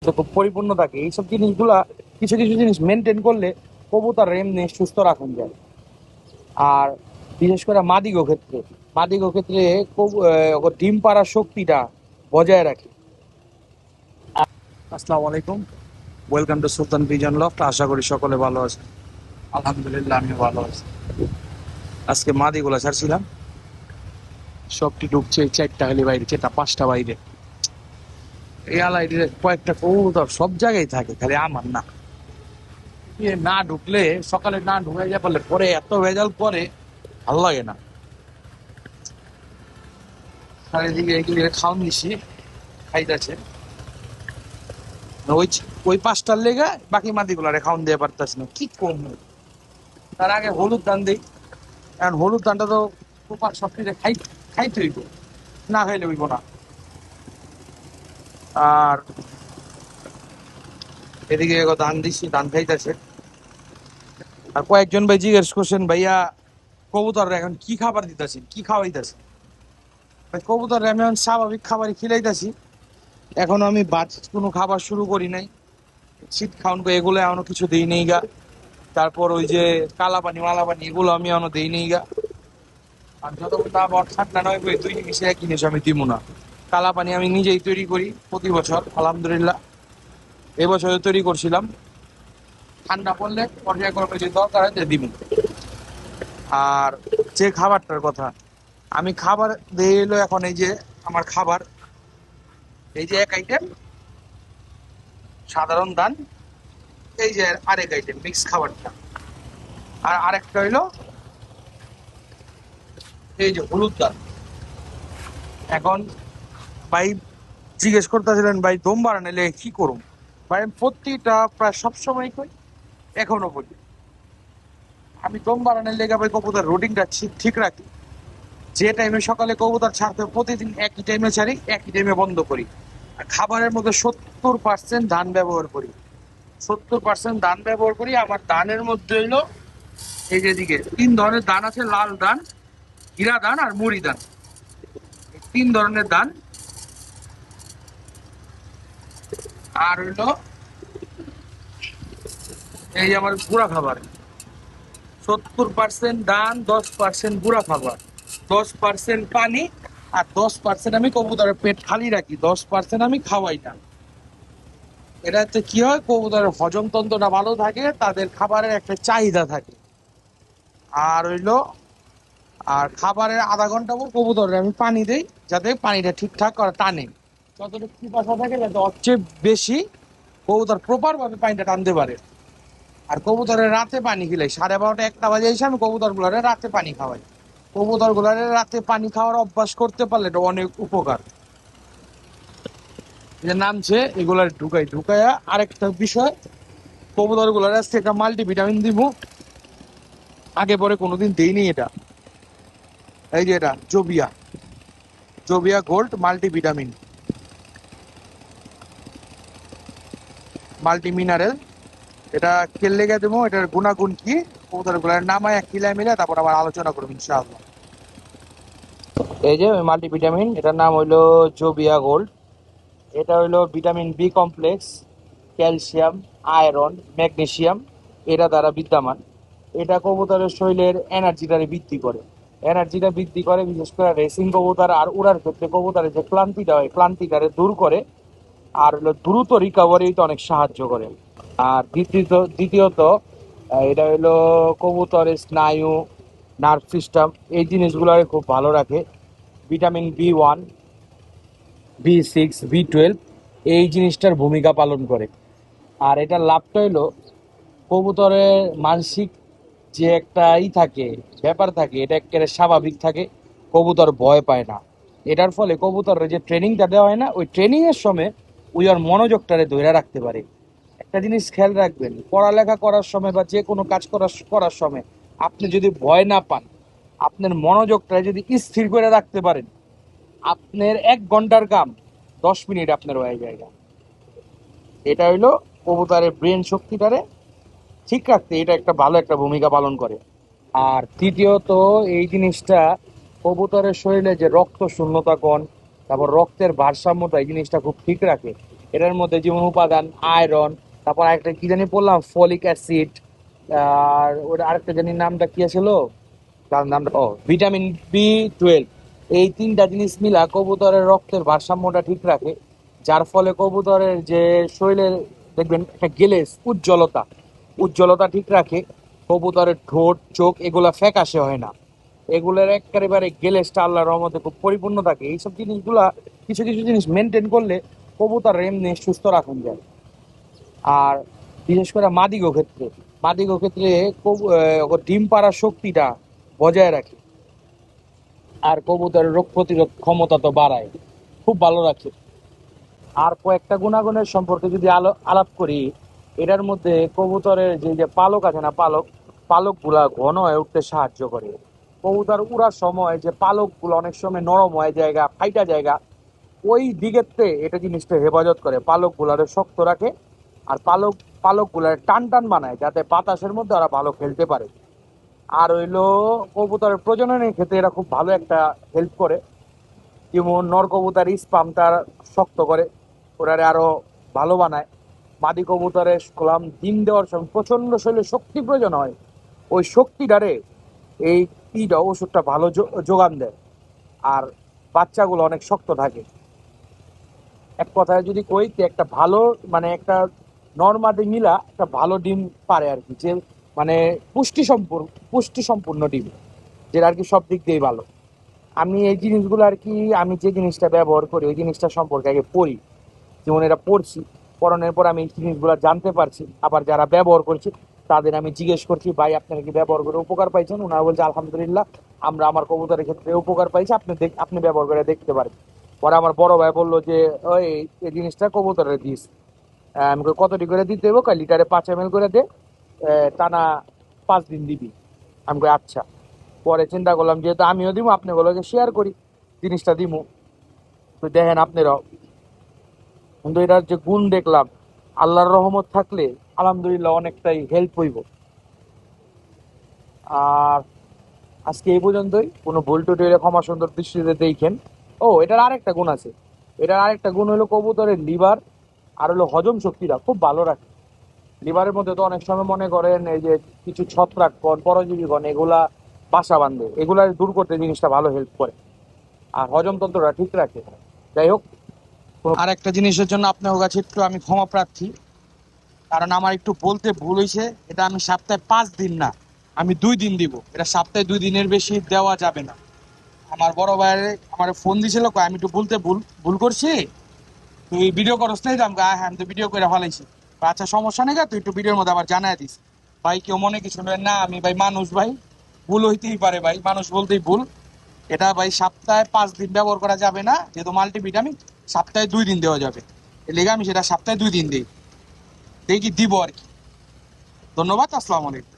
তো খুব পরিপূর্ণ থাকে। এইসব জিনিসগুলা কিছু কিছু জিনিস মেনটেন করলে কবুতর এমনি সুস্থ রাখুন যায়। আর বিশেষ করে মাদিগো ক্ষেত্রে ওর ডিম পাড়ার শক্তিটা বজায় রাখে। আসসালামু আলাইকুম, welcome to Sultan pigeon loft. আশা করি সকলে ভালো আছে। আলহামদুলিল্লাহ আমি ভালো আছি। আজকে মাদিগুলা ছাড়ছিলাম, সবটি ঢুকছে এই চারটা খালি বাইরে, চারটা পাঁচটা বাইরে। এই আলাইটির কয়েকটা কবুতর সব জায়গায় থাকে, খালি আমার না। এ না ঢুকলে, সকালে না ঢুকে যা পারলে পরে এত ভেজাল করে, ভালো লাগে না। চারিদিকে এগুলি খাওয়ান দিছি, খাইতেছে। ওই ওই পাঁচটার লেগে বাকি মাদিগুলারে খাওয়ান দিয়ে পারতাছি না, কি কম। তার আগে হলুদ ধান দিই, কারণ হলুদ ধানটা তো প্রপার সবটিতে খাইতে হইব, না খাইলে হইব না। আর এদিকে ধান দিছি, ধান খাইতেছে। আর কয়েকজন ভাই জিজ্ঞেস করছেন, ভাইয়া কবুতর এখন কি খাবার দিতেছি, কি খাওয়াইতেছি। ভাই কবুতর আমি এখন স্বাভাবিক খাবারই খিলাইতেছি। এখনো আমি বাদ কোনো খাবার শুরু করি নাই। শীত খাওন এগুলো এখনো কিছু দিই নেই গা। তারপর ওই যে কালাপানি মালাপানি এগুলো আমি এখনো দিই নেই গা। আর যতক্ষণ আবার ঠান্ডা নয়, ওই দুই জিনিসে এক জিনিস আমি দিব না। কালাপানি আমি নিজেই তৈরি করি প্রতি বছর, আলহামদুলিল্লাহ। এবছর তৈরি করছিলাম। ঠান্ডা পড়লে পর্যায়ক্রমে যে দরকার হয় দিব। আর যে খাবারটার কথা, আমি খাবার দিয়ে এলো এখন, এই যে আমার খাবার, এই যে এক আইটেম সাধারণ দান, এই যে আরেক আইটেম মিক্স খাবারটা, আর আরেকটা হইলো এই যে হলুদ দান। এখন ভাই জিজ্ঞেস করতেছিলেন, ভাই দম বাড়ানো এলে কি করুম। ভাই আমি প্রতিটা প্রায় সবসময় কই, এখনো বলি, আমি দম বাড়ানোর লেগে ভাই কবুতর রুটিনটা ঠিক রাখি। যে টাইমে সকালে কবুতর ছাড়তে হবে, প্রতিদিন একই টাইমে ছাড়ি, একই টাইমে বন্ধ করি। আর খাবারের মধ্যে 70% ধান ব্যবহার করি, 70% ধান ব্যবহার করি। আমার ধানের মধ্যে হইলো এই যে দিকে তিন ধরনের ধান আছে, লাল ধান, হীরা ধান আর মুড়ি ধান। এই তিন ধরনের ধান। আর হইলো এই যে আমার গুঁড়া খাবার, 70% ধান, 10% গুঁড়া খাবার, 10% পানি, আর 10% আমি কবুতরের পেট খালি রাখি, 10% আমি খাওয়াই না। এটাতে কি হয়, কবুতরের হজম তন্ত্রটা ভালো থাকে, তাদের খাবারের একটা চাহিদা থাকে। আর হইলো, আর খাবারের আধা ঘন্টা পর কবুতরে আমি পানি দেই, যাতে পানিটা ঠিকঠাক করে টানে। যতটুকু পিপাসা থাকে যাতে ওর চেয়ে বেশি কবুতর প্রপার ভাবে পানিটা টানতে পারে। আর কবুতরের রাতে পানি খিলাই, 12:30 1টা বাজে এসে আমি কবুতর গুলারে রাতে পানি খাওয়াই। কবুতর গুলারে রাতে পানি খাওয়ার অভ্যাস করতে পারলে এটা অনেক উপকার। যে নামছে এগুলার ঢুকাইয়া আরেকটা বিষয়, কবুতর গুলার আজকে একটা মাল্টিভিটামিন দিব, আগে পরে কোনোদিন দেইনি এটা। এই যে এটা জোবিয়া, জোবিয়া গোল্ড মাল্টিভিটামিন, মাল্টি মিনারেল। এটা কে লেগে দেবো, এটার গুণাগুণ কি, কবুতর গুলার নামায় কিলাই মিলে তারপর আবার আলোচনা করবো ইনশাআল্লাহ। এই যে মাল্টিভিটামিন, এটার নাম হইলো জোবিয়া গোল্ড। এটা হইলো vitamin B complex, calcium, iron, magnesium এটা দ্বারা বিদ্যমান। এটা কবুতরের শরীরের এনার্জিটারে বৃদ্ধি করে, এনার্জিটা বৃদ্ধি করে বিশেষ করে রেসিং কবুতর আর উড়ার ক্ষেত্রে কবুতরের যে ক্লান্তিটা হয়, ক্লান্তিটারে দূর করে। আর হলো দ্রুত রিকভারিতে অনেক সাহায্য করে। আর দ্বিতীয়ত এটা হলো কবুতরের স্নায়ু, নার্ভ সিস্টেম এই জিনিসগুলোকে খুব ভালো রাখে। ভিটামিন বি 1, বি 6, বি 12 এই জিনিসটার ভূমিকা পালন করে। আর এটার লাভটা হলো কবুতরের মানসিক যে একটা থাকে, ব্যাপার থাকে, এটা একেবারে স্বাভাবিক থাকে। কবুতর ভয় পায় না। এটার ফলে কবুতরের যে ট্রেনিংটা দেওয়া হয় না, ওই ট্রেনিং এর সময় ওই ওর মনোযোগটারে ধরে রাখতে পারে। একটা জিনিস খেয়াল রাখবেন, পড়ালেখা করার সময় বা যে কোনো কাজ করার সময় আপনি যদি ভয় না পান, আপনার মনোযোগটা যদি স্থির করে রাখতে পারেন, আপনার 1 ঘন্টার কাম 10 মিনিট আপনার হয়ে যায়। এটা হইলো কবুতরের ব্রেন শক্তিটারে ঠিক রাখতে এটা একটা ভালো একটা ভূমিকা পালন করে। আর তৃতীয়ত এই জিনিসটা কবুতরের শরীরে যে রক্ত শূন্যতা কোণ, তারপর রক্তের ভারসাম্যতা এই জিনিসটা খুব ঠিক রাখে। এটার মধ্যে যেমন উপাদান আয়রন, তারপর আরেকটা কি জানি বললাম ফলিক অ্যাসিড, আর ওটা আরেকটা জানি নামটা কি ছিল, তার নামটা ভিটামিন বি 12। এই তিনটা জিনিস মিলা কবুতরের রক্তের ভারসাম্যটা ঠিক রাখে, যার ফলে কবুতরের যে শরীরের দেখবেন একটা গেলেস উজ্জ্বলতা, উজ্জ্বলতা ঠিক রাখে। কবুতরের ঠোঁট চোখ এগুলা ফ্যাকাশে হয় না, এগুলোর একেবারে গেলেসটা আল্লাহর রহমতে খুব পরিপূর্ণ থাকে। এইসব জিনিসগুলা কিছু কিছু জিনিস মেনটেন করলে কবুতর এমনি সুস্থ রাখুন যায়। আর বিশেষ করে মাদিগো ক্ষেত্রে, মাদিগো ক্ষেত্রে ডিম পাড়ার শক্তিটা বজায় রাখে, আর কবুতরের রোগ প্রতিরোধ ক্ষমতা তো বাড়ায়, খুব ভালো রাখে। আর কয়েকটা গুণাগুণের সম্পর্কে যদি আলাপ করি, এটার মধ্যে কবুতরের যে যে পালক আছে না, পালক গুলা ঘন হয়ে উঠতে সাহায্য করে। কবুতর উড়ার সময় যে পালক গুলো অনেক সময় নরম হয়ে জায়গা ফাইটা জায়গা, ওই দিকেতে এটা জিনিসটা হেফাজত করে, পালক গুলারে শক্ত রাখে। আর পালক গুলার টান টান বানায় যাতে বাতাসের মধ্যে ওরা ভালো খেলতে পারে। আর হইলো কবুতরের প্রজননের ক্ষেত্রে এরা খুব ভালো একটা হেল্প করে। যেমন নর কবুতর স্পামটা শক্ত করে, ওরারে আরো ভালো বানায়। মাদি কবুতরের কলাম ডিম দেওয়ার সময় প্রচন্ড শরীরে শক্তি প্রয়োজন হয়, ওই শক্তিটারে এই ওষুধটা ভালো যোগান দেয়। আর বাচ্চাগুলো অনেক শক্ত থাকে। এক কথায় যদি কই যে একটা ভালো মানে একটা নর্মাদি মিলা একটা ভালো ডিম পারে আর কি, যে মানে পুষ্টি সম্পূর্ণ ডিম, যেটা আর কি সব দিক দিয়েই ভালো। আমি এই জিনিসগুলো আর কি, আমি যে জিনিসটা ব্যবহার করি ওই জিনিসটা সম্পর্কে আগে পড়ি, যেমন এটা পড়ছি, পড়ানোর পর আমি এই জিনিসগুলো জানতে পারছি। আবার যারা ব্যবহার করছি তাদের আমি জিজ্ঞেস করছি, ভাই আপনারা কি ব্যবহার করে উপকার পাইছেন? ওনারা বলছে আলহামদুলিল্লাহ, আমরা আমার কবুতরের ক্ষেত্রে উপকার পাইছি, আপনি ব্যবহার করে দেখতে পারেন। পরে আমার বড় ভাই বললো যে ওই এই জিনিসটা কবুতরের দিস। আমি কই, কতটি করে দিতে হবে? কয় লিটারে 5 ml করে দে, টানা 5 দিন দিবি। আমি কই আচ্ছা। পরে চিন্তা করলাম যেহেতু আমিও দিব, আপনাগুলোকে শেয়ার করি, জিনিসটা দিমু, তো দেখেন আপনারাও। কিন্তু এটার যে গুণ দেখলাম, আল্লাহর রহমত থাকলে আলহামদুলিল্লাহ অনেকটাই হেল্প হইব। আর আজকে এই পর্যন্তই, কোনো ভুল টুটি হলে ক্ষমা সুন্দর দৃষ্টিতে দেখেন। এটার আরেকটা গুণ আছে, এটার আরেকটা গুণ হলো কবুতরের লিভার আর হলো হজম শক্তিটা খুব ভালো রাখে। লিভারের মধ্যে তো অনেক সময় মনে করেন এই যে কিছু ছত্রাকগণ পরজীবীগণ এগুলা বাসা বাঁধে, এগুলা দূর করতে জিনিসটা ভালো হেল্প করে। আর হজম তন্ত্রটা ঠিক রাখে। যাই হোক, আর একটা জিনিসের জন্য আপনার কাছে একটু আমি ক্ষমা প্রার্থী, কারণ আমার একটু বলতে ভুল হয়েছে। এটা আমি সপ্তাহে 5 দিন না, আমি 2 দিন দিব। এটা সপ্তাহে 2 দিনের বেশি দেওয়া যাবে না। আমার বড় ভাইয়ের আমার ফোন দিছিল, কয় আমি একটু বলতে ভুল ভুল করছি, তুই ভিডিও করস নাই? তো আমি কই, হ্যাঁ আমি তো ভিডিও করে ফেলাইছি। কয়, আচ্ছা সমস্যা নেই, তুই একটু ভিডিওর মধ্যে আবার জানাই দিস। ভাই কেউ মনে কিছু নেই না, আমি ভাই মানুষ ভাই, ভুল হইতেই পারে ভাই, মানুষ বলতেই ভুল। এটা ভাই সপ্তাহে 5 দিন ব্যবহার করা যাবে না, যেহেতু মাল্টিভিটামিন সপ্তাহে 2 দিন দেওয়া যাবে। এর লেগে আমি সেটা সপ্তাহে 2 দিন দিই, দেখি দিব আর কি। ধন্যবাদ, আসসালামু আলাইকুম।